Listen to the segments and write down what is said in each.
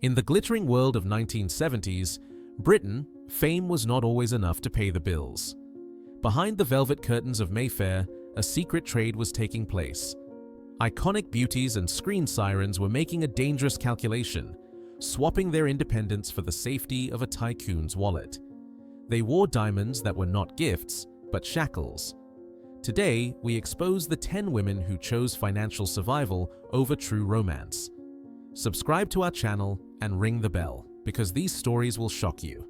In the glittering world of 1970s, Britain, fame was not always enough to pay the bills. Behind the velvet curtains of Mayfair, a secret trade was taking place. Iconic beauties and screen sirens were making a dangerous calculation, swapping their independence for the safety of a tycoon's wallet. They wore diamonds that were not gifts, but shackles. Today, we expose the 10 women who chose financial survival over true romance. Subscribe to our channel and ring the bell, because these stories will shock you.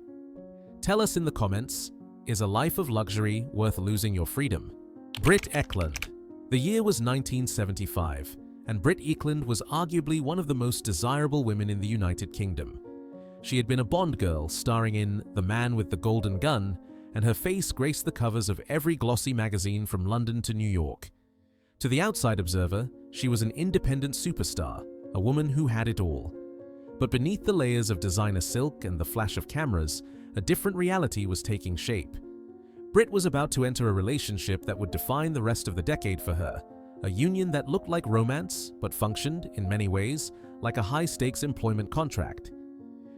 Tell us in the comments, is a life of luxury worth losing your freedom? Britt Ekland. The year was 1975, and Britt Ekland was arguably one of the most desirable women in the United Kingdom. She had been a Bond girl starring in The Man with the Golden Gun, and her face graced the covers of every glossy magazine from London to New York. To the outside observer, she was an independent superstar, a woman who had it all. But beneath the layers of designer silk and the flash of cameras, a different reality was taking shape. Britt was about to enter a relationship that would define the rest of the decade for her, a union that looked like romance but functioned, in many ways, like a high-stakes employment contract.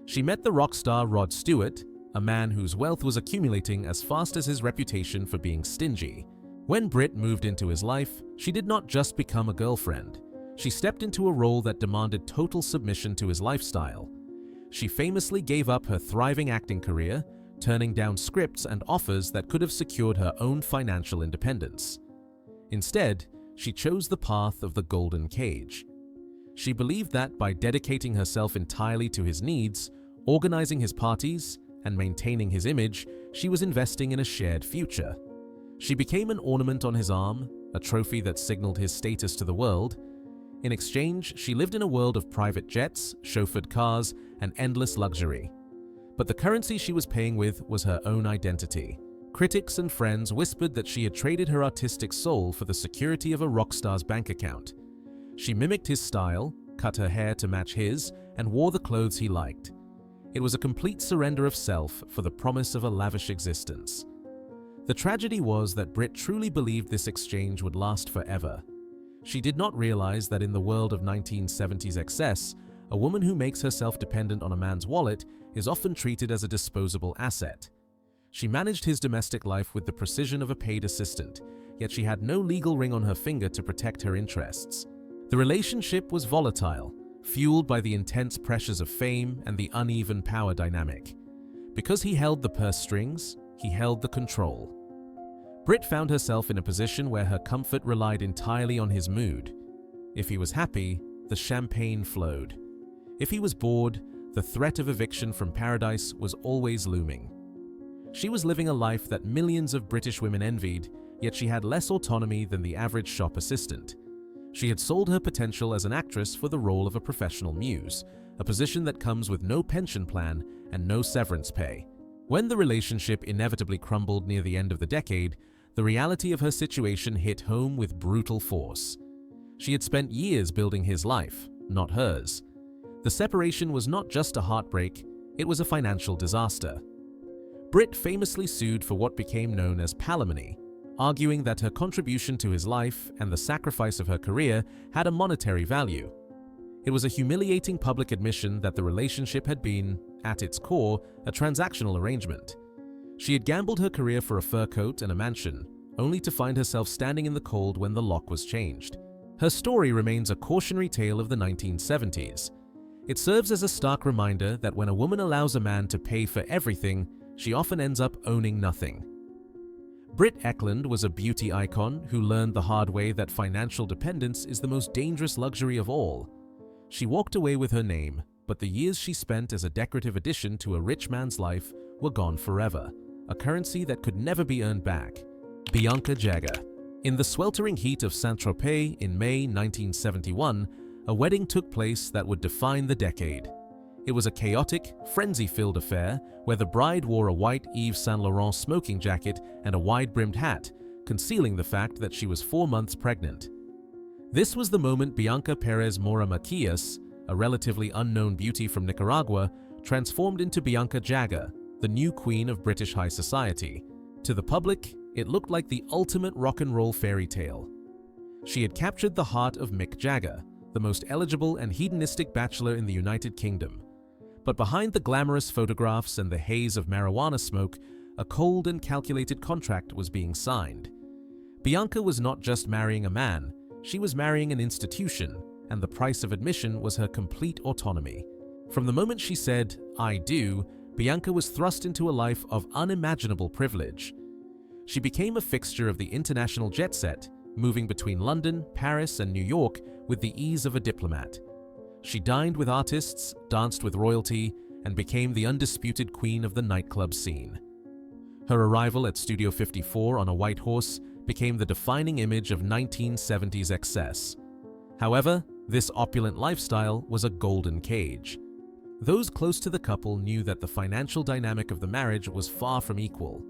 She met the rock star Rod Stewart, a man whose wealth was accumulating as fast as his reputation for being stingy. When Britt moved into his life, she did not just become a girlfriend. She stepped into a role that demanded total submission to his lifestyle. She famously gave up her thriving acting career, turning down scripts and offers that could have secured her own financial independence. Instead, she chose the path of the golden cage. She believed that by dedicating herself entirely to his needs, organizing his parties, and maintaining his image, she was investing in a shared future. She became an ornament on his arm, a trophy that signaled his status to the world. In exchange, she lived in a world of private jets, chauffeured cars, and endless luxury. But the currency she was paying with was her own identity. Critics and friends whispered that she had traded her artistic soul for the security of a rock star's bank account. She mimicked his style, cut her hair to match his, and wore the clothes he liked. It was a complete surrender of self for the promise of a lavish existence. The tragedy was that Britt truly believed this exchange would last forever. She did not realize that in the world of 1970s excess, a woman who makes herself dependent on a man's wallet is often treated as a disposable asset. She managed his domestic life with the precision of a paid assistant, yet she had no legal ring on her finger to protect her interests. The relationship was volatile, fueled by the intense pressures of fame and the uneven power dynamic. Because he held the purse strings, he held the control. Britt found herself in a position where her comfort relied entirely on his mood. If he was happy, the champagne flowed. If he was bored, the threat of eviction from paradise was always looming. She was living a life that millions of British women envied, yet she had less autonomy than the average shop assistant. She had sold her potential as an actress for the role of a professional muse, a position that comes with no pension plan and no severance pay. When the relationship inevitably crumbled near the end of the decade, the reality of her situation hit home with brutal force. She had spent years building his life, not hers. The separation was not just a heartbreak, it was a financial disaster. Britt famously sued for what became known as palimony, arguing that her contribution to his life and the sacrifice of her career had a monetary value. It was a humiliating public admission that the relationship had been, at its core, a transactional arrangement. She had gambled her career for a fur coat and a mansion, only to find herself standing in the cold when the lock was changed. Her story remains a cautionary tale of the 1970s. It serves as a stark reminder that when a woman allows a man to pay for everything, she often ends up owning nothing. Britt Ekland was a beauty icon who learned the hard way that financial dependence is the most dangerous luxury of all. She walked away with her name, but the years she spent as a decorative addition to a rich man's life were gone forever, a currency that could never be earned back. Bianca Jagger. In the sweltering heat of Saint-Tropez in May 1971, a wedding took place that would define the decade. It was a chaotic, frenzy-filled affair where the bride wore a white Yves Saint Laurent smoking jacket and a wide-brimmed hat, concealing the fact that she was 4 months pregnant. This was the moment Bianca Perez Mora Macias, a relatively unknown beauty from Nicaragua, transformed into Bianca Jagger, the new queen of British high society. To the public, it looked like the ultimate rock and roll fairy tale. She had captured the heart of Mick Jagger, the most eligible and hedonistic bachelor in the United Kingdom. But behind the glamorous photographs and the haze of marijuana smoke, a cold and calculated contract was being signed. Bianca was not just marrying a man, she was marrying an institution, and the price of admission was her complete autonomy. From the moment she said, "I do," Bianca was thrust into a life of unimaginable privilege. She became a fixture of the international jet set, moving between London, Paris, and New York with the ease of a diplomat. She dined with artists, danced with royalty, and became the undisputed queen of the nightclub scene. Her arrival at Studio 54 on a white horse became the defining image of 1970s excess. However, this opulent lifestyle was a golden cage. Those close to the couple knew that the financial dynamic of the marriage was far from equal.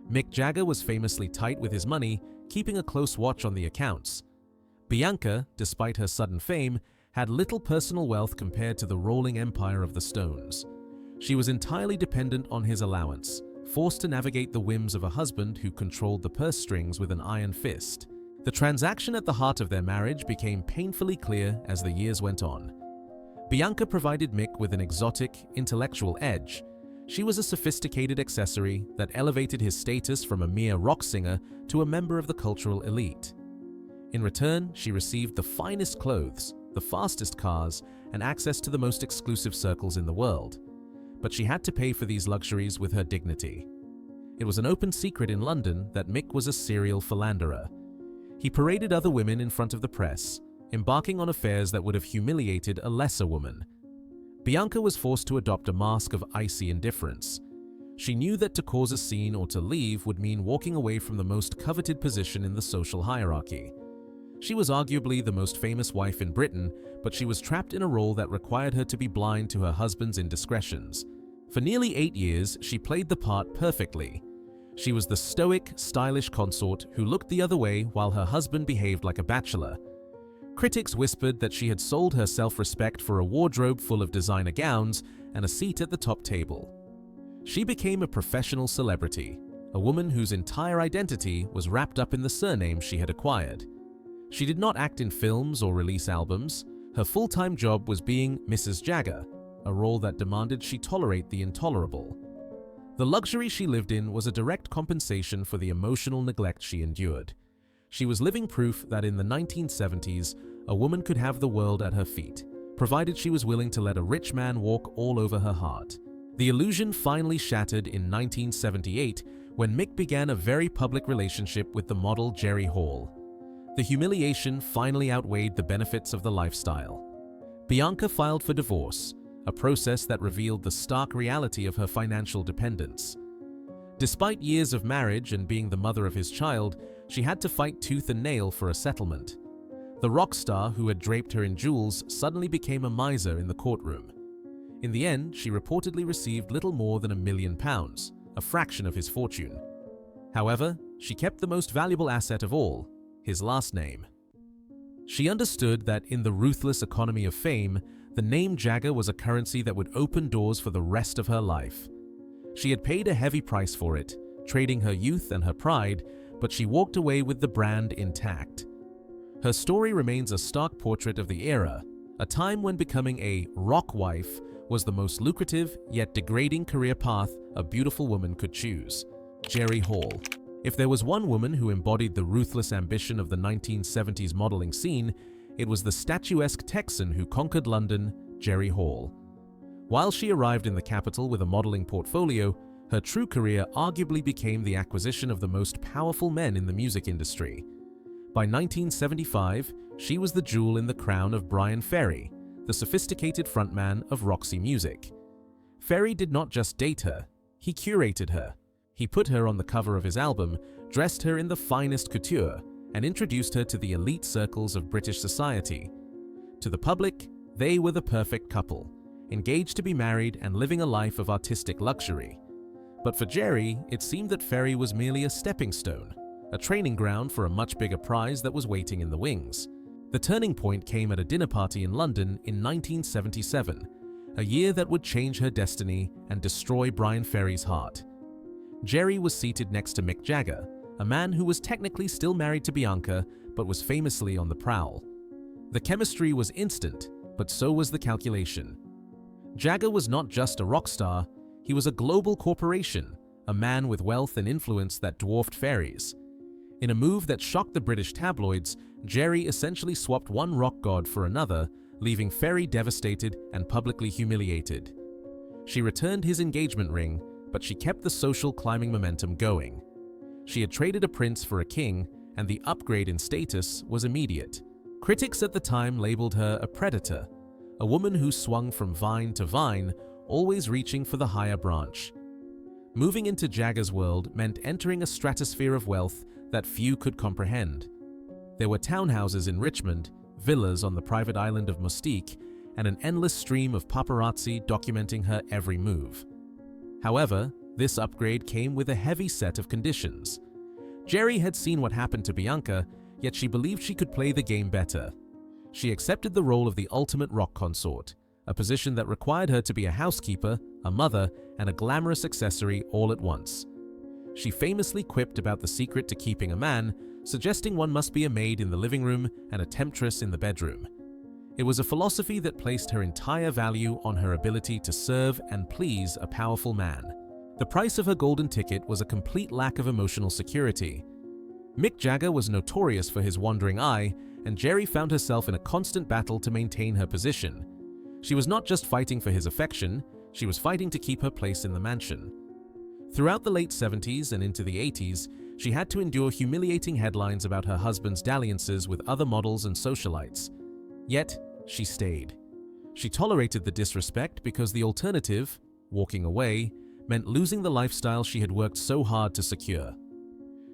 Mick Jagger was famously tight with his money, keeping a close watch on the accounts. Bianca, despite her sudden fame, had little personal wealth compared to the rolling empire of the Stones. She was entirely dependent on his allowance, forced to navigate the whims of a husband who controlled the purse strings with an iron fist. The transaction at the heart of their marriage became painfully clear as the years went on. Bianca provided Mick with an exotic, intellectual edge. She was a sophisticated accessory that elevated his status from a mere rock singer to a member of the cultural elite. In return, she received the finest clothes, the fastest cars, and access to the most exclusive circles in the world. But she had to pay for these luxuries with her dignity. It was an open secret in London that Mick was a serial philanderer. He paraded other women in front of the press, embarking on affairs that would have humiliated a lesser woman. Bianca was forced to adopt a mask of icy indifference. She knew that to cause a scene or to leave would mean walking away from the most coveted position in the social hierarchy. She was arguably the most famous wife in Britain, but she was trapped in a role that required her to be blind to her husband's indiscretions. For nearly 8 years, she played the part perfectly. She was the stoic, stylish consort who looked the other way while her husband behaved like a bachelor. Critics whispered that she had sold her self-respect for a wardrobe full of designer gowns and a seat at the top table. She became a professional celebrity, a woman whose entire identity was wrapped up in the surname she had acquired. She did not act in films or release albums. Her full-time job was being Mrs. Jagger, a role that demanded she tolerate the intolerable. The luxury she lived in was a direct compensation for the emotional neglect she endured. She was living proof that in the 1970s, a woman could have the world at her feet, provided she was willing to let a rich man walk all over her heart. The illusion finally shattered in 1978 when Mick began a very public relationship with the model Jerry Hall. The humiliation finally outweighed the benefits of the lifestyle. Bianca filed for divorce, a process that revealed the stark reality of her financial dependence. Despite years of marriage and being the mother of his child, she had to fight tooth and nail for a settlement. The rock star who had draped her in jewels suddenly became a miser in the courtroom. In the end, she reportedly received little more than £1 million, a fraction of his fortune. However, she kept the most valuable asset of all, his last name. She understood that in the ruthless economy of fame, the name Jagger was a currency that would open doors for the rest of her life. She had paid a heavy price for it, trading her youth and her pride, but she walked away with the brand intact. Her story remains a stark portrait of the era, a time when becoming a rock wife was the most lucrative yet degrading career path a beautiful woman could choose. Jerry Hall. If there was one woman who embodied the ruthless ambition of the 1970s modeling scene, it was the statuesque Texan who conquered London, Jerry Hall. While she arrived in the capital with a modeling portfolio, her true career arguably became the acquisition of the most powerful men in the music industry. By 1975, she was the jewel in the crown of Bryan Ferry, the sophisticated frontman of Roxy Music. Ferry did not just date her, he curated her. He put her on the cover of his album, dressed her in the finest couture, and introduced her to the elite circles of British society. To the public, they were the perfect couple, engaged to be married and living a life of artistic luxury. But for Jerry, it seemed that Ferry was merely a stepping stone, a training ground for a much bigger prize that was waiting in the wings. The turning point came at a dinner party in London in 1977, a year that would change her destiny and destroy Bryan Ferry's heart. Jerry was seated next to Mick Jagger, a man who was technically still married to Bianca but was famously on the prowl. The chemistry was instant, but so was the calculation. Jagger was not just a rock star, he was a global corporation, a man with wealth and influence that dwarfed fairies. In a move that shocked the British tabloids, Jerry essentially swapped one rock god for another, leaving Ferry devastated and publicly humiliated. She returned his engagement ring, but she kept the social climbing momentum going. She had traded a prince for a king, and the upgrade in status was immediate. Critics at the time labeled her a predator, a woman who swung from vine to vine, always reaching for the higher branch. Moving into Jagger's world meant entering a stratosphere of wealth that few could comprehend. There were townhouses in Richmond, villas on the private island of Mustique, and an endless stream of paparazzi documenting her every move. However, this upgrade came with a heavy set of conditions. Jerry had seen what happened to Bianca, yet she believed she could play the game better. She accepted the role of the ultimate rock consort, a position that required her to be a housekeeper, a mother, and a glamorous accessory all at once. She famously quipped about the secret to keeping a man, suggesting one must be a maid in the living room and a temptress in the bedroom. It was a philosophy that placed her entire value on her ability to serve and please a powerful man. The price of her golden ticket was a complete lack of emotional security. Mick Jagger was notorious for his wandering eye, and Jerry found herself in a constant battle to maintain her position. She was not just fighting for his affection, she was fighting to keep her place in the mansion. Throughout the late 70s and into the 80s, she had to endure humiliating headlines about her husband's dalliances with other models and socialites. Yet, she stayed. She tolerated the disrespect because the alternative, walking away, meant losing the lifestyle she had worked so hard to secure.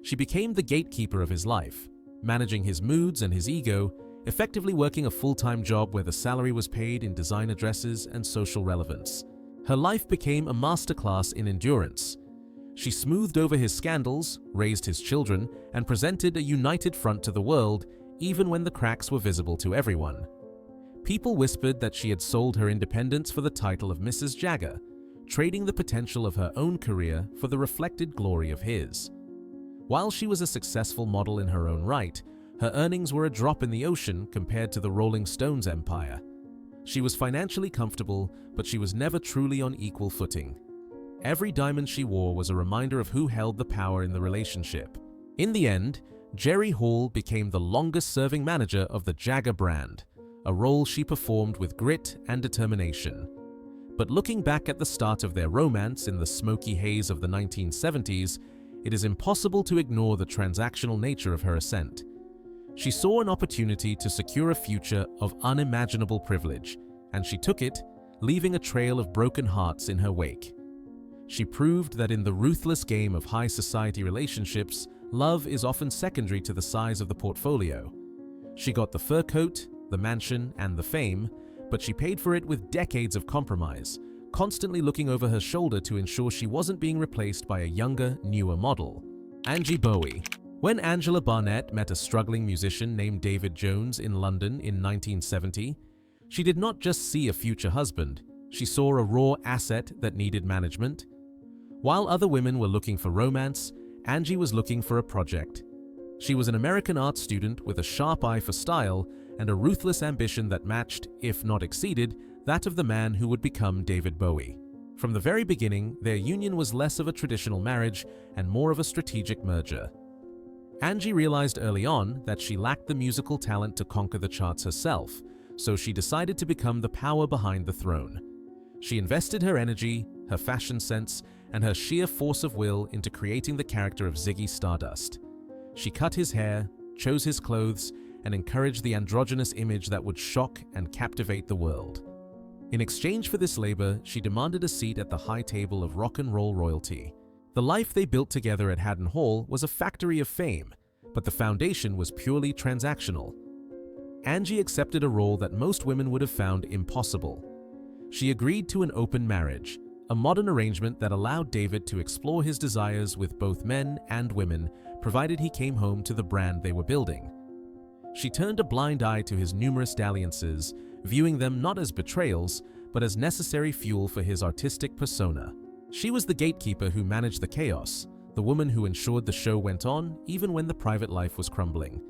She became the gatekeeper of his life, managing his moods and his ego, effectively working a full-time job where the salary was paid in designer dresses and social relevance. Her life became a masterclass in endurance. She smoothed over his scandals, raised his children, and presented a united front to the world, even when the cracks were visible to everyone. People whispered that she had sold her independence for the title of Mrs. Jagger, trading the potential of her own career for the reflected glory of his. While she was a successful model in her own right, her earnings were a drop in the ocean compared to the Rolling Stones empire. She was financially comfortable, but she was never truly on equal footing. Every diamond she wore was a reminder of who held the power in the relationship. In the end, Jerry Hall became the longest-serving manager of the Jagger brand, a role she performed with grit and determination. But looking back at the start of their romance in the smoky haze of the 1970s, it is impossible to ignore the transactional nature of her ascent. She saw an opportunity to secure a future of unimaginable privilege, and she took it, leaving a trail of broken hearts in her wake. She proved that in the ruthless game of high society relationships, love is often secondary to the size of the portfolio. She got the fur coat, the mansion, and the fame, but she paid for it with decades of compromise, constantly looking over her shoulder to ensure she wasn't being replaced by a younger, newer model. Angie Bowie. When Angela Barnett met a struggling musician named David Jones in London in 1970, she did not just see a future husband, she saw a raw asset that needed management. While other women were looking for romance, Angie was looking for a project. She was an American art student with a sharp eye for style and a ruthless ambition that matched, if not exceeded, that of the man who would become David Bowie. From the very beginning, their union was less of a traditional marriage and more of a strategic merger. Angie realized early on that she lacked the musical talent to conquer the charts herself, so she decided to become the power behind the throne. She invested her energy, her fashion sense, and her sheer force of will into creating the character of Ziggy Stardust. She cut his hair, chose his clothes, and encouraged the androgynous image that would shock and captivate the world. In exchange for this labor, she demanded a seat at the high table of rock and roll royalty. The life they built together at Haddon Hall was a factory of fame, but the foundation was purely transactional. Angie accepted a role that most women would have found impossible. She agreed to an open marriage, a modern arrangement that allowed David to explore his desires with both men and women, provided he came home to the brand they were building. She turned a blind eye to his numerous dalliances, viewing them not as betrayals, but as necessary fuel for his artistic persona. She was the gatekeeper who managed the chaos, the woman who ensured the show went on even when the private life was crumbling.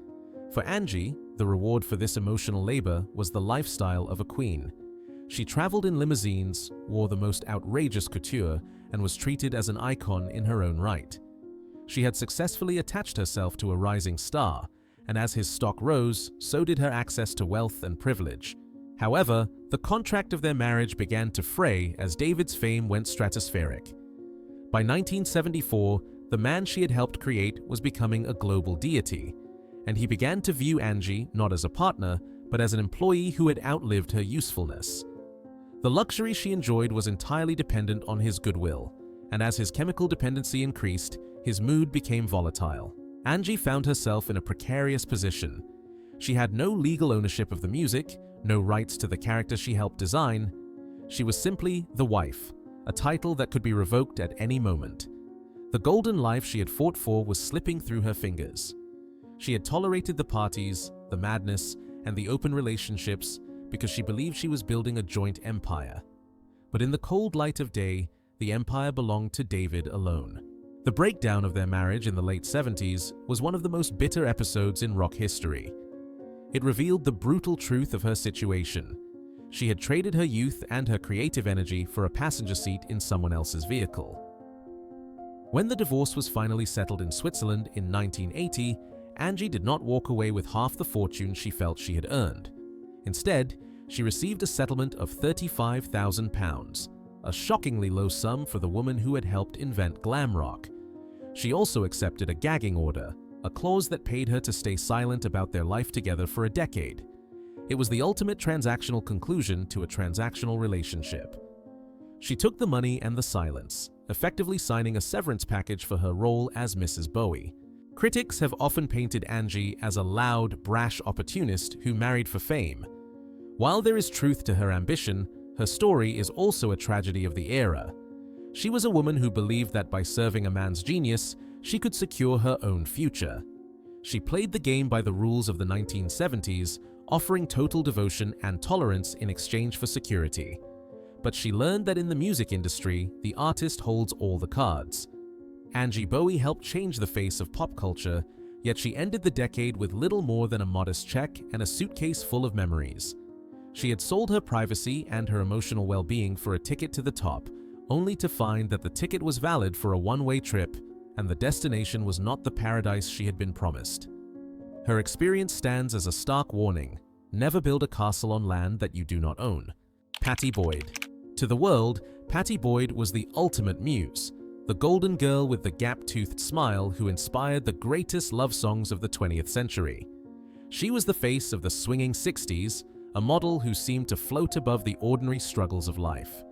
For Angie, the reward for this emotional labor was the lifestyle of a queen. She traveled in limousines, wore the most outrageous couture, and was treated as an icon in her own right. She had successfully attached herself to a rising star, and as his stock rose, so did her access to wealth and privilege. However, the contract of their marriage began to fray as David's fame went stratospheric. By 1974, the man she had helped create was becoming a global deity, and he began to view Angie not as a partner, but as an employee who had outlived her usefulness. The luxury she enjoyed was entirely dependent on his goodwill, and as his chemical dependency increased, his mood became volatile. Angie found herself in a precarious position. She had no legal ownership of the music, no rights to the character she helped design. She was simply the wife, a title that could be revoked at any moment. The golden life she had fought for was slipping through her fingers. She had tolerated the parties, the madness, and the open relationships because she believed she was building a joint empire. But in the cold light of day, the empire belonged to David alone. The breakdown of their marriage in the late 70s was one of the most bitter episodes in rock history. It revealed the brutal truth of her situation. She had traded her youth and her creative energy for a passenger seat in someone else's vehicle. When the divorce was finally settled in Switzerland in 1980, Angie did not walk away with half the fortune she felt she had earned. Instead, she received a settlement of £35,000, a shockingly low sum for the woman who had helped invent glam rock. She also accepted a gagging order, a clause that paid her to stay silent about their life together for a decade. It was the ultimate transactional conclusion to a transactional relationship. She took the money and the silence, effectively signing a severance package for her role as Mrs. Bowie. Critics have often painted Angie as a loud, brash opportunist who married for fame. While there is truth to her ambition, her story is also a tragedy of the era. She was a woman who believed that by serving a man's genius, she could secure her own future. She played the game by the rules of the 1970s, offering total devotion and tolerance in exchange for security. But she learned that in the music industry, the artist holds all the cards. Angie Bowie helped change the face of pop culture, yet she ended the decade with little more than a modest check and a suitcase full of memories. She had sold her privacy and her emotional well-being for a ticket to the top, only to find that the ticket was valid for a one-way trip and the destination was not the paradise she had been promised. Her experience stands as a stark warning: never build a castle on land that you do not own. Pattie Boyd. To the world, Pattie Boyd was the ultimate muse, the golden girl with the gap-toothed smile who inspired the greatest love songs of the 20th century. She was the face of the swinging 60s, a model who seemed to float above the ordinary struggles of life.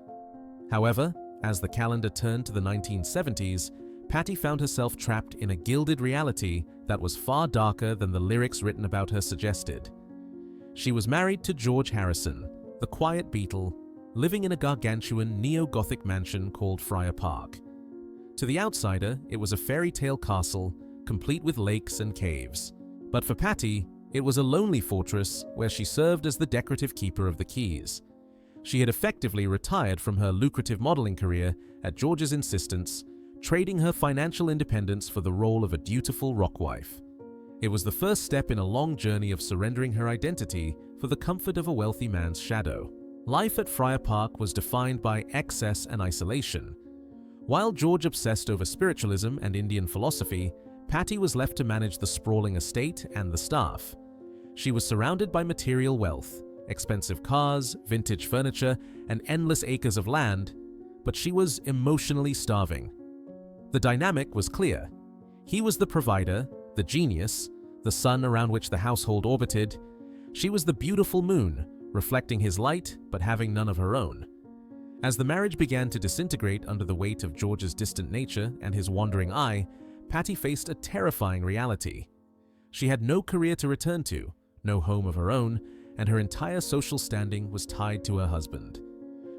However, as the calendar turned to the 1970s, Pattie found herself trapped in a gilded reality that was far darker than the lyrics written about her suggested. She was married to George Harrison, the quiet Beatle, living in a gargantuan neo-Gothic mansion called Friar Park. To the outsider, it was a fairy tale castle, complete with lakes and caves. But for Pattie, it was a lonely fortress where she served as the decorative keeper of the keys. She had effectively retired from her lucrative modeling career at George's insistence, trading her financial independence for the role of a dutiful rock wife. It was the first step in a long journey of surrendering her identity for the comfort of a wealthy man's shadow. Life at Friar Park was defined by excess and isolation. While George obsessed over spiritualism and Indian philosophy, Pattie was left to manage the sprawling estate and the staff. She was surrounded by material wealth, expensive cars, vintage furniture, and endless acres of land, but she was emotionally starving. The dynamic was clear. He was the provider, the genius, the sun around which the household orbited. She was the beautiful moon, reflecting his light but having none of her own. As the marriage began to disintegrate under the weight of George's distant nature and his wandering eye, Pattie faced a terrifying reality. She had no career to return to, no home of her own, and her entire social standing was tied to her husband.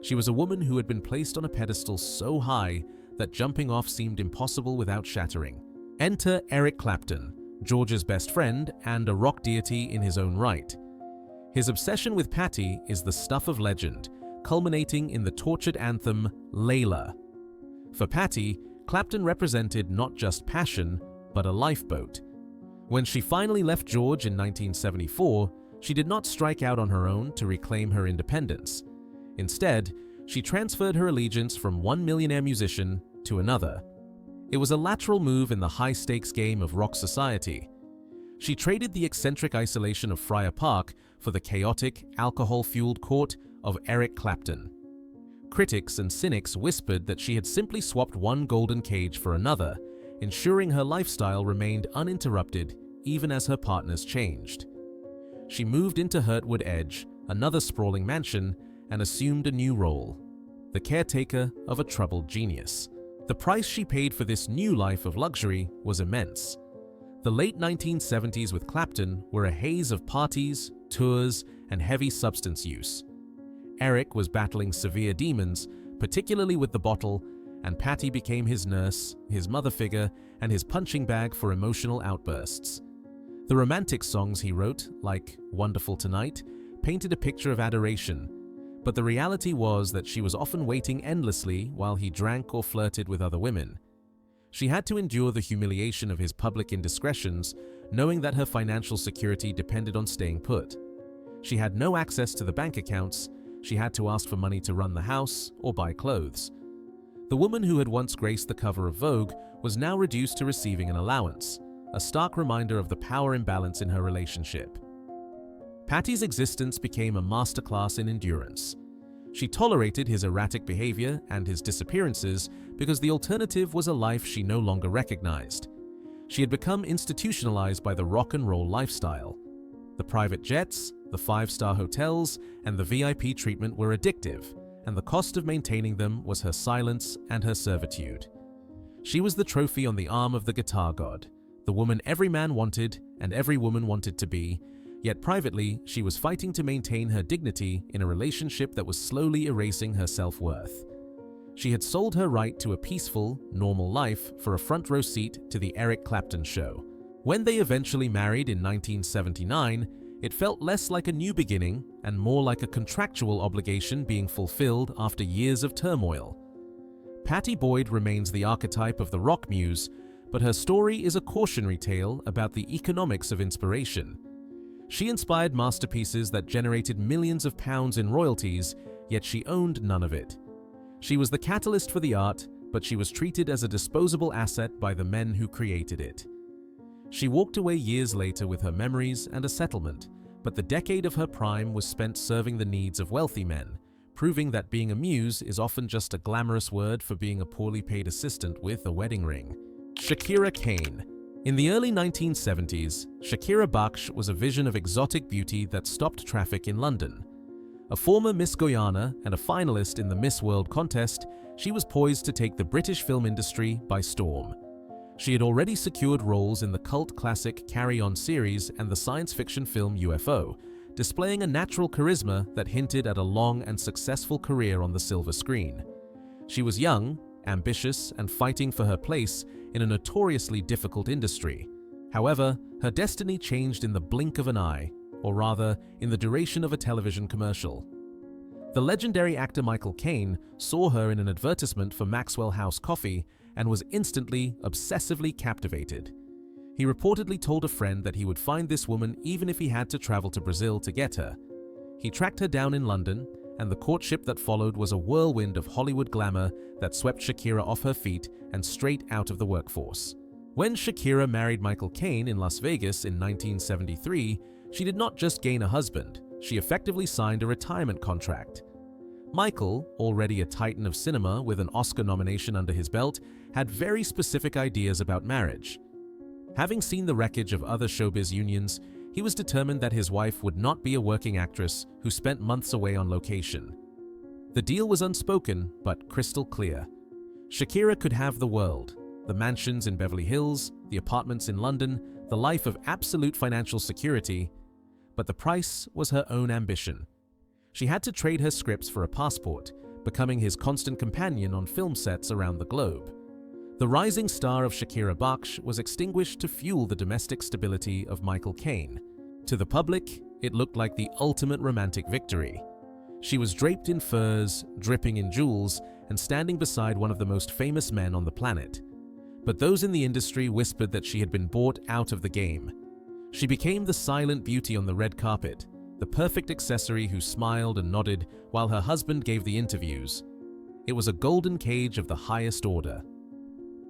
She was a woman who had been placed on a pedestal so high that jumping off seemed impossible without shattering. Enter Eric Clapton, George's best friend and a rock deity in his own right. His obsession with Pattie is the stuff of legend, culminating in the tortured anthem Layla. For Pattie, Clapton represented not just passion, but a lifeboat. When she finally left George in 1974, she did not strike out on her own to reclaim her independence. Instead, she transferred her allegiance from one millionaire musician to another. It was a lateral move in the high-stakes game of rock society. She traded the eccentric isolation of Friar Park for the chaotic, alcohol-fueled court of Eric Clapton. Critics and cynics whispered that she had simply swapped one golden cage for another, ensuring her lifestyle remained uninterrupted even as her partners changed. She moved into Hurtwood Edge, another sprawling mansion, and assumed a new role, the caretaker of a troubled genius. The price she paid for this new life of luxury was immense. The late 1970s with Clapton were a haze of parties, tours, and heavy substance use. Eric was battling severe demons, particularly with the bottle, and Patty became his nurse, his mother figure, and his punching bag for emotional outbursts. The romantic songs he wrote, like Wonderful Tonight, painted a picture of adoration, but the reality was that she was often waiting endlessly while he drank or flirted with other women. She had to endure the humiliation of his public indiscretions, knowing that her financial security depended on staying put. She had no access to the bank accounts. She had to ask for money to run the house or buy clothes. The woman who had once graced the cover of Vogue was now reduced to receiving an allowance, a stark reminder of the power imbalance in her relationship. Patty's existence became a masterclass in endurance. She tolerated his erratic behavior and his disappearances because the alternative was a life she no longer recognized. She had become institutionalized by the rock and roll lifestyle. The private jets, the five-star hotels, and the VIP treatment were addictive, and the cost of maintaining them was her silence and her servitude. She was the trophy on the arm of the guitar god, the woman every man wanted and every woman wanted to be, yet privately she was fighting to maintain her dignity in a relationship that was slowly erasing her self-worth. She had sold her right to a peaceful, normal life for a front-row seat to the Eric Clapton show. When they eventually married in 1979, it felt less like a new beginning and more like a contractual obligation being fulfilled after years of turmoil. Patty Boyd remains the archetype of the rock muse, but her story is a cautionary tale about the economics of inspiration. She inspired masterpieces that generated millions of pounds in royalties, yet she owned none of it. She was the catalyst for the art, but she was treated as a disposable asset by the men who created it. She walked away years later with her memories and a settlement, but the decade of her prime was spent serving the needs of wealthy men, proving that being a muse is often just a glamorous word for being a poorly paid assistant with a wedding ring. Shakira Kane. In the early 1970s, Shakira Baksh was a vision of exotic beauty that stopped traffic in London. A former Miss Guyana and a finalist in the Miss World contest, she was poised to take the British film industry by storm. She had already secured roles in the cult classic Carry On series and the science fiction film UFO, displaying a natural charisma that hinted at a long and successful career on the silver screen. She was young, ambitious, and fighting for her place in a notoriously difficult industry. However, her destiny changed in the blink of an eye, or rather, in the duration of a television commercial. The legendary actor Michael Caine saw her in an advertisement for Maxwell House Coffee and was instantly, obsessively captivated. He reportedly told a friend that he would find this woman even if he had to travel to Brazil to get her. He tracked her down in London, and the courtship that followed was a whirlwind of Hollywood glamour that swept Shakira off her feet and straight out of the workforce. When Shakira married Michael Caine in Las Vegas in 1973, she did not just gain a husband, she effectively signed a retirement contract. Michael, already a titan of cinema with an Oscar nomination under his belt, had very specific ideas about marriage. Having seen the wreckage of other showbiz unions, he was determined that his wife would not be a working actress who spent months away on location. The deal was unspoken, but crystal clear. Shakira could have the world, the mansions in Beverly Hills, the apartments in London, the life of absolute financial security, but the price was her own ambition. She had to trade her scripts for a passport, becoming his constant companion on film sets around the globe. The rising star of Shakira Baksh was extinguished to fuel the domestic stability of Michael Caine. To the public, it looked like the ultimate romantic victory. She was draped in furs, dripping in jewels, and standing beside one of the most famous men on the planet. But those in the industry whispered that she had been bought out of the game. She became the silent beauty on the red carpet, the perfect accessory who smiled and nodded while her husband gave the interviews. It was a golden cage of the highest order.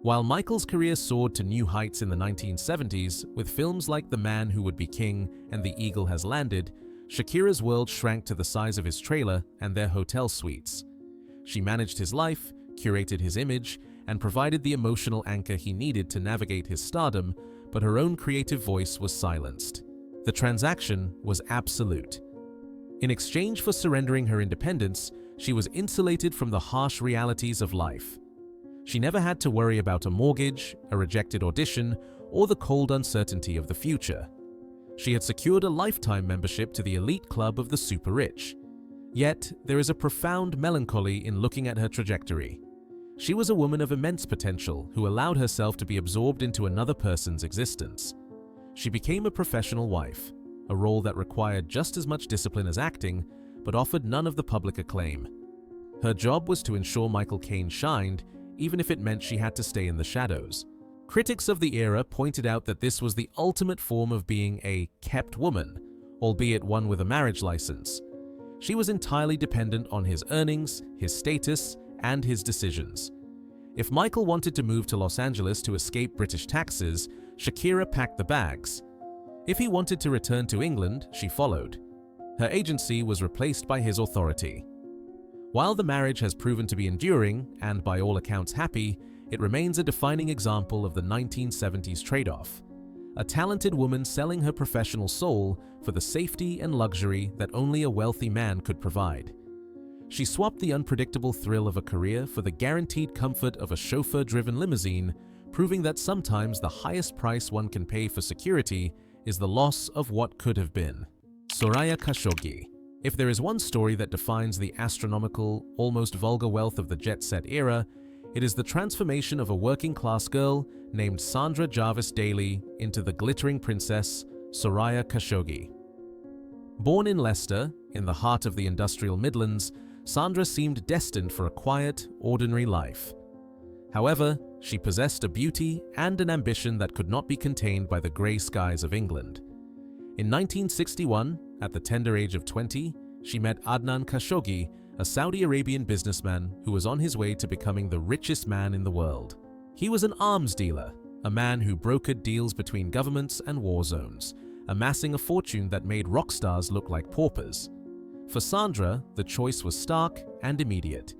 While Michael's career soared to new heights in the 1970s with films like The Man Who Would Be King and The Eagle Has Landed, Shakira's world shrank to the size of his trailer and their hotel suites. She managed his life, curated his image, and provided the emotional anchor he needed to navigate his stardom, but her own creative voice was silenced. The transaction was absolute. In exchange for surrendering her independence, she was insulated from the harsh realities of life. She never had to worry about a mortgage, a rejected audition, or the cold uncertainty of the future. She had secured a lifetime membership to the elite club of the super rich. Yet, there is a profound melancholy in looking at her trajectory. She was a woman of immense potential who allowed herself to be absorbed into another person's existence. She became a professional wife, a role that required just as much discipline as acting, but offered none of the public acclaim. Her job was to ensure Michael Caine shined, even if it meant she had to stay in the shadows. Critics of the era pointed out that this was the ultimate form of being a kept woman, albeit one with a marriage license. She was entirely dependent on his earnings, his status, and his decisions. If Michael wanted to move to Los Angeles to escape British taxes, Shakira packed the bags. If he wanted to return to England, she followed. Her agency was replaced by his authority. While the marriage has proven to be enduring, and by all accounts happy, it remains a defining example of the 1970s trade-off. A talented woman selling her professional soul for the safety and luxury that only a wealthy man could provide. She swapped the unpredictable thrill of a career for the guaranteed comfort of a chauffeur-driven limousine, proving that sometimes the highest price one can pay for security is the loss of what could have been. Soraya Khashoggi. If there is one story that defines the astronomical, almost vulgar wealth of the jet-set era, it is the transformation of a working-class girl named Sandra Jarvis Daly into the glittering princess, Soraya Khashoggi. Born in Leicester, in the heart of the industrial Midlands, Sandra seemed destined for a quiet, ordinary life. However, she possessed a beauty and an ambition that could not be contained by the grey skies of England. In 1961, at the tender age of 20, she met Adnan Khashoggi, a Saudi Arabian businessman who was on his way to becoming the richest man in the world. He was an arms dealer, a man who brokered deals between governments and war zones, amassing a fortune that made rock stars look like paupers. For Sandra, the choice was stark and immediate.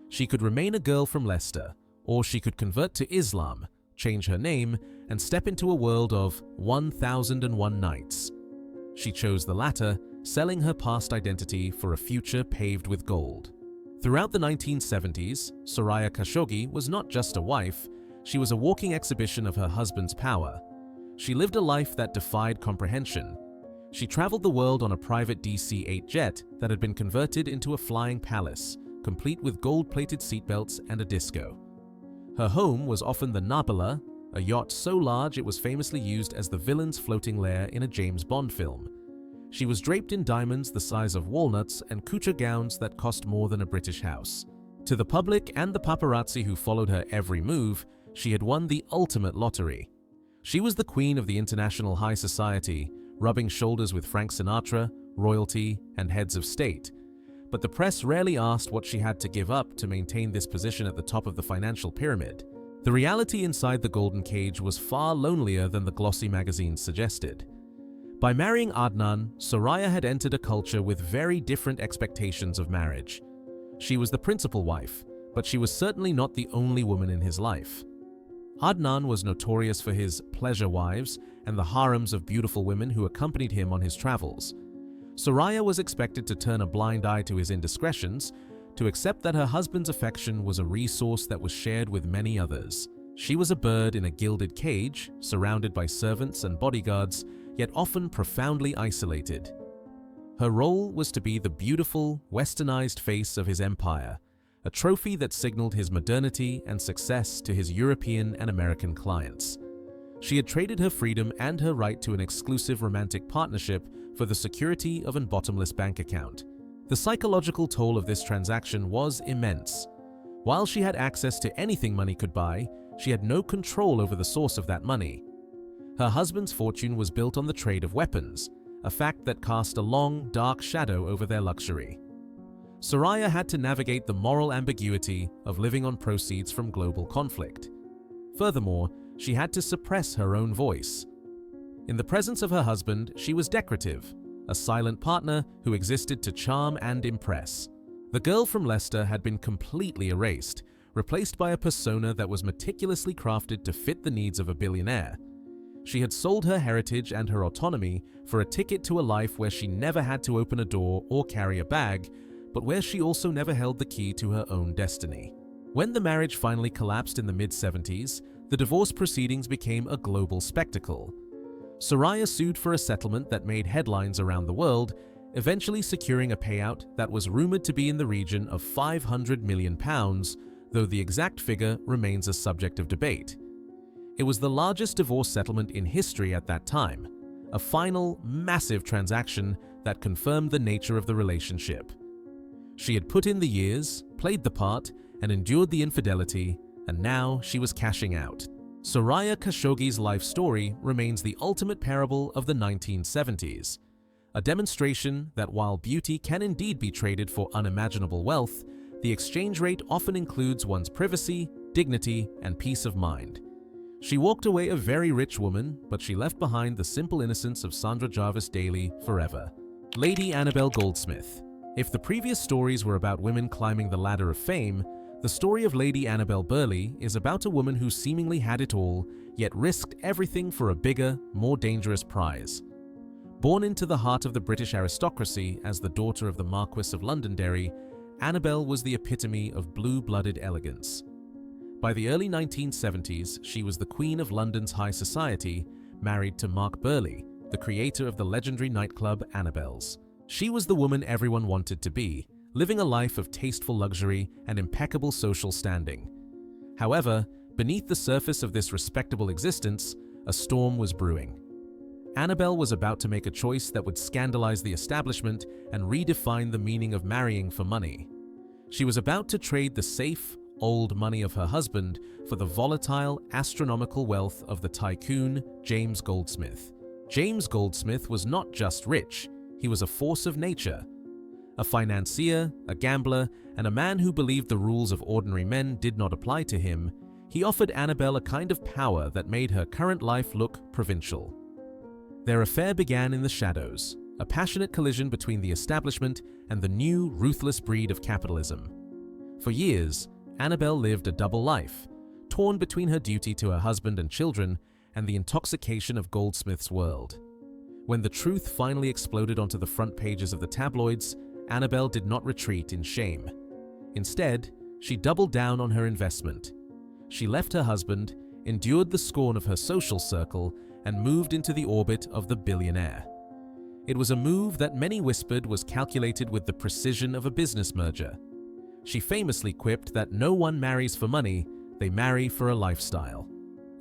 She could remain a girl from Leicester, or she could convert to Islam, change her name, and step into a world of 1001 nights. She chose the latter, selling her past identity for a future paved with gold. Throughout the 1970s, Soraya Khashoggi was not just a wife, she was a walking exhibition of her husband's power. She lived a life that defied comprehension. She traveled the world on a private DC-8 jet that had been converted into a flying palace, complete with gold-plated seatbelts and a disco. Her home was often the Nabila, a yacht so large it was famously used as the villain's floating lair in a James Bond film. She was draped in diamonds the size of walnuts and couture gowns that cost more than a British house. To the public and the paparazzi who followed her every move, she had won the ultimate lottery. She was the queen of the international high society, rubbing shoulders with Frank Sinatra, royalty, and heads of state. But the press rarely asked what she had to give up to maintain this position at the top of the financial pyramid. The reality inside the golden cage was far lonelier than the glossy magazines suggested. By marrying Adnan, Soraya had entered a culture with very different expectations of marriage. She was the principal wife, but she was certainly not the only woman in his life. Adnan was notorious for his pleasure wives and the harems of beautiful women who accompanied him on his travels. Soraya was expected to turn a blind eye to his indiscretions, to accept that her husband's affection was a resource that was shared with many others. She was a bird in a gilded cage, surrounded by servants and bodyguards, yet often profoundly isolated. Her role was to be the beautiful, westernized face of his empire, a trophy that signaled his modernity and success to his European and American clients. She had traded her freedom and her right to an exclusive romantic partnership for the security of a bottomless bank account. The psychological toll of this transaction was immense. While she had access to anything money could buy, she had no control over the source of that money. Her husband's fortune was built on the trade of weapons, a fact that cast a long, dark shadow over their luxury. Soraya had to navigate the moral ambiguity of living on proceeds from global conflict. Furthermore, she had to suppress her own voice. In the presence of her husband, she was decorative, a silent partner who existed to charm and impress. The girl from Leicester had been completely erased, replaced by a persona that was meticulously crafted to fit the needs of a billionaire. She had sold her heritage and her autonomy for a ticket to a life where she never had to open a door or carry a bag, but where she also never held the key to her own destiny. When the marriage finally collapsed in the mid-70s, the divorce proceedings became a global spectacle. Soraya sued for a settlement that made headlines around the world, eventually securing a payout that was rumored to be in the region of £500 million, though the exact figure remains a subject of debate. It was the largest divorce settlement in history at that time, a final, massive transaction that confirmed the nature of the relationship. She had put in the years, played the part, and endured the infidelity, and now she was cashing out. Soraya Khashoggi's life story remains the ultimate parable of the 1970s, a demonstration that while beauty can indeed be traded for unimaginable wealth, the exchange rate often includes one's privacy, dignity, and peace of mind. She walked away a very rich woman, but she left behind the simple innocence of Sandra Jarvis Daly forever. Lady Annabel Goldsmith. If the previous stories were about women climbing the ladder of fame, the story of Lady Annabel Burley is about a woman who seemingly had it all, yet risked everything for a bigger, more dangerous prize. Born into the heart of the British aristocracy as the daughter of the Marquess of Londonderry, Annabel was the epitome of blue-blooded elegance. By the early 1970s, she was the Queen of London's high society, married to Mark Burley, the creator of the legendary nightclub Annabel's. She was the woman everyone wanted to be, living a life of tasteful luxury and impeccable social standing. However, beneath the surface of this respectable existence, a storm was brewing. Annabel was about to make a choice that would scandalize the establishment and redefine the meaning of marrying for money. She was about to trade the safe, old money of her husband for the volatile, astronomical wealth of the tycoon James Goldsmith. James Goldsmith was not just rich, he was a force of nature. A financier, a gambler, and a man who believed the rules of ordinary men did not apply to him, he offered Annabel a kind of power that made her current life look provincial. Their affair began in the shadows, a passionate collision between the establishment and the new, ruthless breed of capitalism. For years, Annabel lived a double life, torn between her duty to her husband and children and the intoxication of Goldsmith's world. When the truth finally exploded onto the front pages of the tabloids, Annabel did not retreat in shame. Instead, she doubled down on her investment. She left her husband, endured the scorn of her social circle, and moved into the orbit of the billionaire. It was a move that many whispered was calculated with the precision of a business merger. She famously quipped that no one marries for money, they marry for a lifestyle,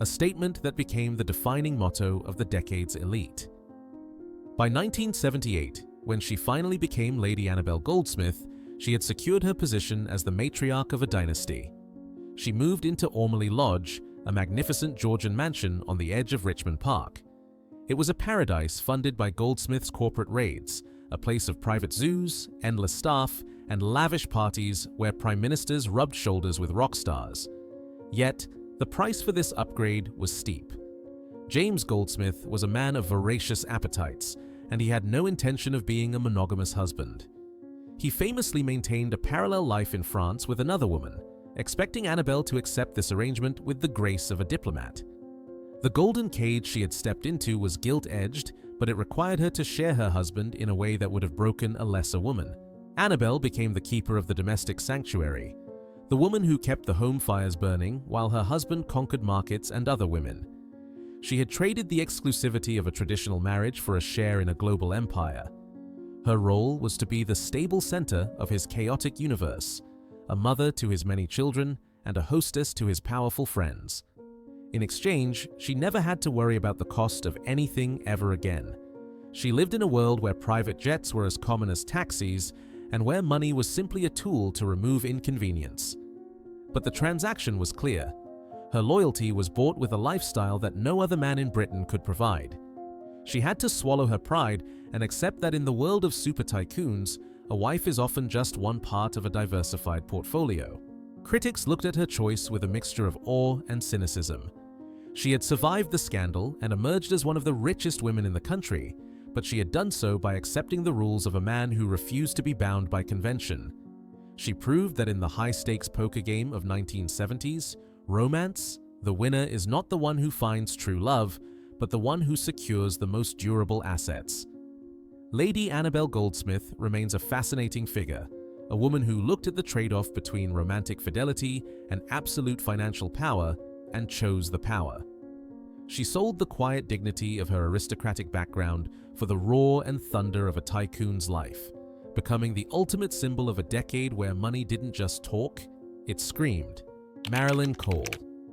a statement that became the defining motto of the decade's elite. By 1978, when she finally became Lady Annabel Goldsmith, she had secured her position as the matriarch of a dynasty. She moved into Ormley Lodge, a magnificent Georgian mansion on the edge of Richmond Park. It was a paradise funded by Goldsmith's corporate raids, a place of private zoos, endless staff, and lavish parties where prime ministers rubbed shoulders with rock stars. Yet, the price for this upgrade was steep. James Goldsmith was a man of voracious appetites, and he had no intention of being a monogamous husband. He famously maintained a parallel life in France with another woman, expecting Annabel to accept this arrangement with the grace of a diplomat. The golden cage she had stepped into was gilt-edged, but it required her to share her husband in a way that would have broken a lesser woman. Annabel became the keeper of the domestic sanctuary, the woman who kept the home fires burning while her husband conquered markets and other women. She had traded the exclusivity of a traditional marriage for a share in a global empire. Her role was to be the stable center of his chaotic universe, a mother to his many children and a hostess to his powerful friends. In exchange, she never had to worry about the cost of anything ever again. She lived in a world where private jets were as common as taxis and where money was simply a tool to remove inconvenience. But the transaction was clear. Her loyalty was bought with a lifestyle that no other man in Britain could provide. She had to swallow her pride and accept that in the world of super tycoons, a wife is often just one part of a diversified portfolio. Critics looked at her choice with a mixture of awe and cynicism. She had survived the scandal and emerged as one of the richest women in the country, but she had done so by accepting the rules of a man who refused to be bound by convention. She proved that in the high-stakes poker game of 1970s, romance, the winner is not the one who finds true love, but the one who secures the most durable assets. Lady Annabel Goldsmith remains a fascinating figure, a woman who looked at the trade-off between romantic fidelity and absolute financial power and chose the power. She sold the quiet dignity of her aristocratic background for the roar and thunder of a tycoon's life, becoming the ultimate symbol of a decade where money didn't just talk, it screamed. Marilyn Cole.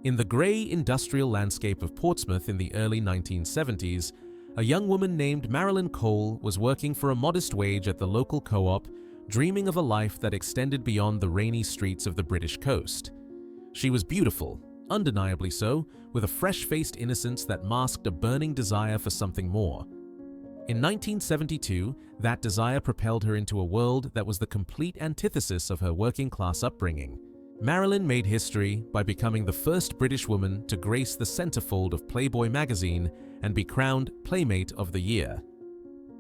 In the grey industrial landscape of Portsmouth in the early 1970s, a young woman named Marilyn Cole was working for a modest wage at the local co-op, dreaming of a life that extended beyond the rainy streets of the British coast. She was beautiful, undeniably so, with a fresh-faced innocence that masked a burning desire for something more. In 1972, that desire propelled her into a world that was the complete antithesis of her working-class upbringing. Marilyn made history by becoming the first British woman to grace the centerfold of Playboy magazine and be crowned Playmate of the Year.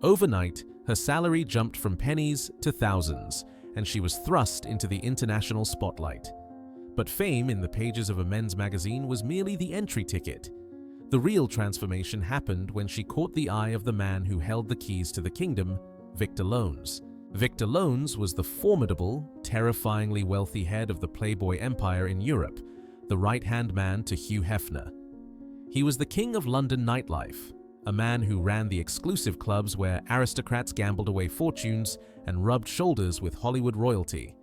Overnight, her salary jumped from pennies to thousands, and she was thrust into the international spotlight. But fame in the pages of a men's magazine was merely the entry ticket. The real transformation happened when she caught the eye of the man who held the keys to the kingdom, Victor Loans. Victor Loans was the formidable, terrifyingly wealthy head of the Playboy empire in Europe, the right-hand man to Hugh Hefner. He was the king of London nightlife, a man who ran the exclusive clubs where aristocrats gambled away fortunes and rubbed shoulders with Hollywood royalty.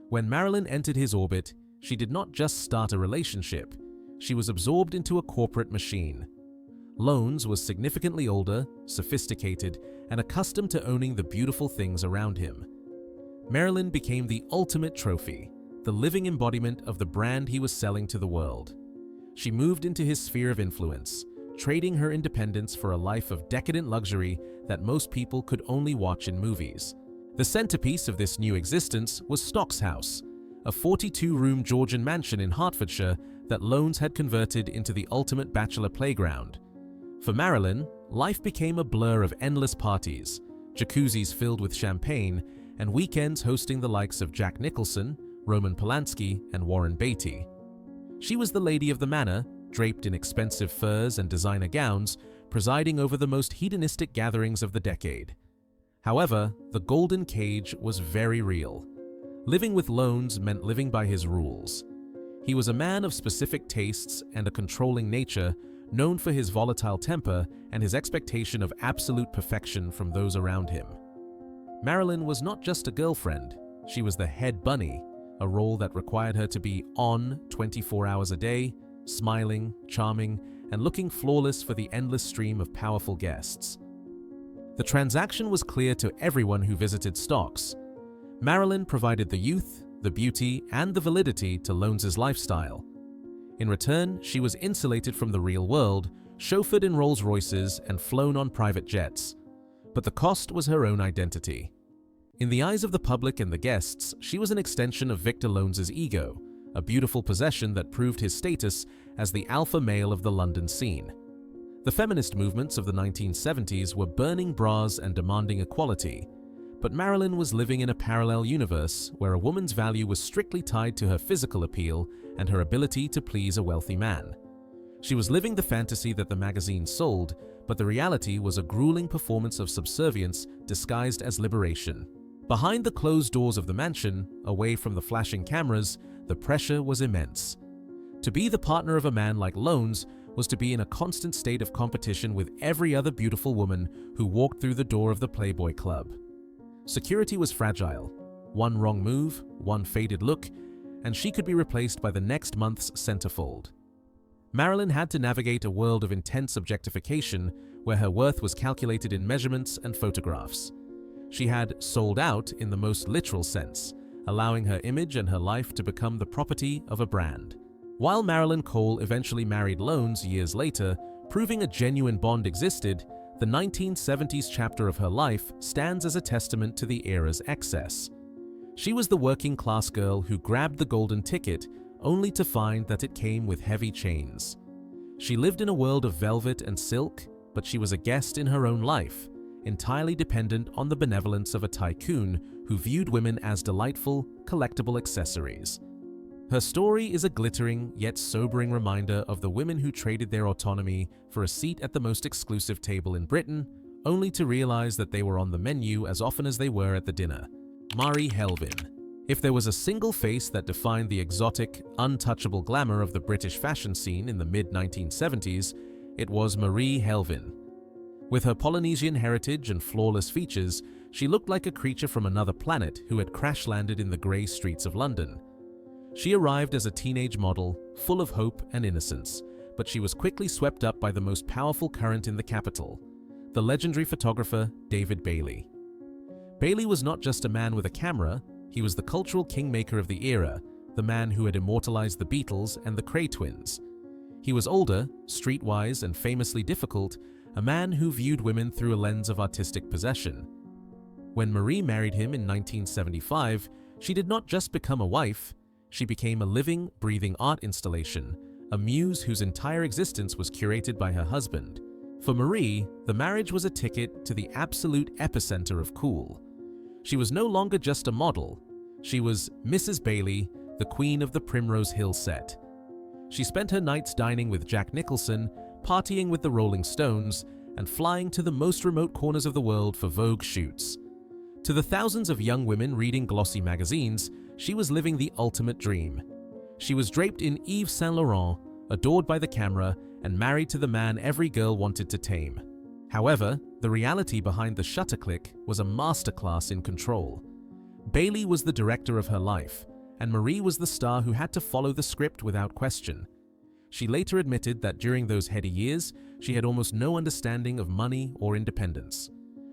When Marilyn entered his orbit, she did not just start a relationship, she was absorbed into a corporate machine. Loans was significantly older, sophisticated, and accustomed to owning the beautiful things around him. Marilyn became the ultimate trophy, the living embodiment of the brand he was selling to the world. She moved into his sphere of influence, trading her independence for a life of decadent luxury that most people could only watch in movies. The centerpiece of this new existence was Stocks House, a 42-room Georgian mansion in Hertfordshire that Loans had converted into the ultimate bachelor playground. For Marilyn, life became a blur of endless parties, jacuzzis filled with champagne, and weekends hosting the likes of Jack Nicholson, Roman Polanski, and Warren Beatty. She was the lady of the manor, draped in expensive furs and designer gowns, presiding over the most hedonistic gatherings of the decade. However, the golden cage was very real. Living with Loans meant living by his rules. He was a man of specific tastes and a controlling nature, known for his volatile temper and his expectation of absolute perfection from those around him. Marilyn was not just a girlfriend, she was the head bunny, a role that required her to be on 24 hours a day, smiling, charming, and looking flawless for the endless stream of powerful guests. The transaction was clear to everyone who visited Stocks. Marilyn provided the youth, the beauty, and the validity to Loans' lifestyle. In return, she was insulated from the real world, chauffeured in Rolls-Royces, and flown on private jets. But the cost was her own identity. In the eyes of the public and the guests, she was an extension of Victor Loans' ego, a beautiful possession that proved his status as the alpha male of the London scene. The feminist movements of the 1970s were burning bras and demanding equality, but Marilyn was living in a parallel universe where a woman's value was strictly tied to her physical appeal and her ability to please a wealthy man. She was living the fantasy that the magazine sold, but the reality was a grueling performance of subservience disguised as liberation. Behind the closed doors of the mansion, away from the flashing cameras, the pressure was immense. To be the partner of a man like Loans was to be in a constant state of competition with every other beautiful woman who walked through the door of the Playboy Club. Security was fragile. One wrong move, one faded look, and she could be replaced by the next month's centerfold. Marilyn had to navigate a world of intense objectification where her worth was calculated in measurements and photographs. She had sold out in the most literal sense, allowing her image and her life to become the property of a brand. While Marilyn Cole eventually married Loans years later, proving a genuine bond existed, The 1970s chapter of her life stands as a testament to the era's excess. She was the working-class girl who grabbed the golden ticket only to find that it came with heavy chains. She lived in a world of velvet and silk, but she was a guest in her own life, entirely dependent on the benevolence of a tycoon who viewed women as delightful, collectible accessories. Her story is a glittering yet sobering reminder of the women who traded their autonomy for a seat at the most exclusive table in Britain, only to realize that they were on the menu as often as they were at the dinner. Marie Helvin. If there was a single face that defined the exotic, untouchable glamour of the British fashion scene in the mid-1970s, it was Marie Helvin. With her Polynesian heritage and flawless features, she looked like a creature from another planet who had crash-landed in the grey streets of London. She arrived as a teenage model, full of hope and innocence, but she was quickly swept up by the most powerful current in the capital, the legendary photographer David Bailey. Bailey was not just a man with a camera, he was the cultural kingmaker of the era, the man who had immortalized the Beatles and the Cray twins. He was older, streetwise, and famously difficult, a man who viewed women through a lens of artistic possession. When Marie married him in 1975, she did not just become a wife, she became a living, breathing art installation, a muse whose entire existence was curated by her husband. For Marie, the marriage was a ticket to the absolute epicenter of cool. She was no longer just a model. She was Mrs. Bailey, the queen of the Primrose Hill set. She spent her nights dining with Jack Nicholson, partying with the Rolling Stones, and flying to the most remote corners of the world for Vogue shoots. To the thousands of young women reading glossy magazines, she was living the ultimate dream. She was draped in Yves Saint Laurent, adored by the camera, and married to the man every girl wanted to tame. However, the reality behind the shutter click was a masterclass in control. Bailey was the director of her life, and Marie was the star who had to follow the script without question. She later admitted that during those heady years, she had almost no understanding of money or independence.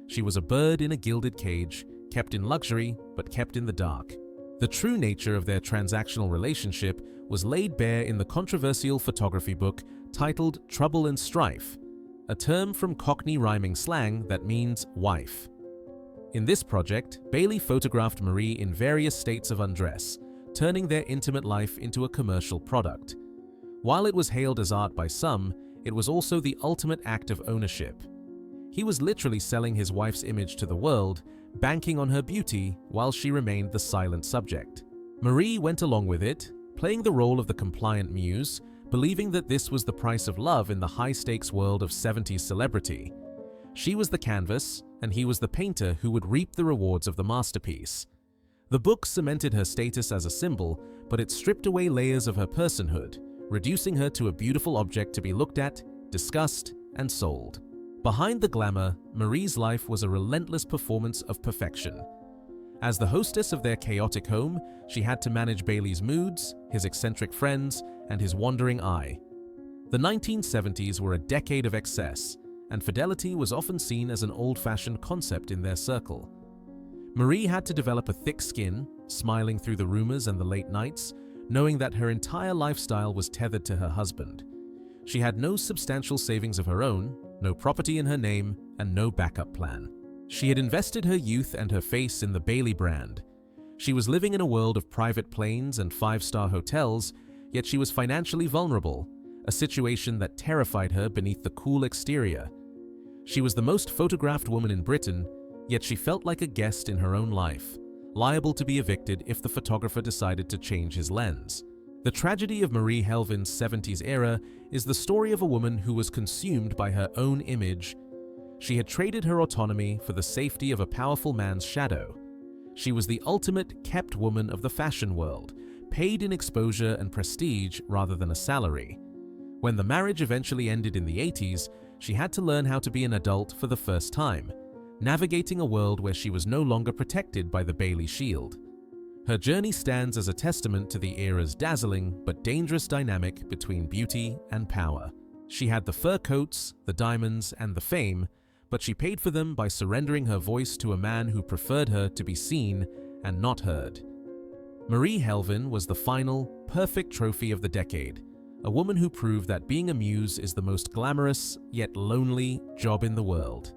She was a bird in a gilded cage, kept in luxury, but kept in the dark. The true nature of their transactional relationship was laid bare in the controversial photography book titled Trouble and Strife, a term from Cockney rhyming slang that means wife. In this project, Bailey photographed Marie in various states of undress, turning their intimate life into a commercial product. While it was hailed as art by some, it was also the ultimate act of ownership. He was literally selling his wife's image to the world, banking on her beauty while she remained the silent subject. Marie went along with it, playing the role of the compliant muse, believing that this was the price of love in the high-stakes world of 70s celebrity. She was the canvas, and he was the painter who would reap the rewards of the masterpiece. The book cemented her status as a symbol, but it stripped away layers of her personhood, reducing her to a beautiful object to be looked at, discussed, and sold. Behind the glamour, Marie's life was a relentless performance of perfection. As the hostess of their chaotic home, she had to manage Bailey's moods, his eccentric friends, and his wandering eye. The 1970s were a decade of excess, and fidelity was often seen as an old-fashioned concept in their circle. Marie had to develop a thick skin, smiling through the rumors and the late nights, knowing that her entire lifestyle was tethered to her husband. She had no substantial savings of her own, no property in her name, and no backup plan. She had invested her youth and her face in the Bailey brand. She was living in a world of private planes and five-star hotels, yet she was financially vulnerable, a situation that terrified her beneath the cool exterior. She was the most photographed woman in Britain, yet she felt like a guest in her own life, liable to be evicted if the photographer decided to change his lens. The tragedy of Marie Helvin's 70s era is the story of a woman who was consumed by her own image. She had traded her autonomy for the safety of a powerful man's shadow. She was the ultimate kept woman of the fashion world, paid in exposure and prestige rather than a salary. When the marriage eventually ended in the 80s, she had to learn how to be an adult for the first time, navigating a world where she was no longer protected by the Bailey shield. Her journey stands as a testament to the era's dazzling but dangerous dynamic between beauty and power. She had the fur coats, the diamonds, and the fame, but she paid for them by surrendering her voice to a man who preferred her to be seen and not heard. Marie Helvin was the final, perfect trophy of the decade, a woman who proved that being a muse is the most glamorous, yet lonely, job in the world.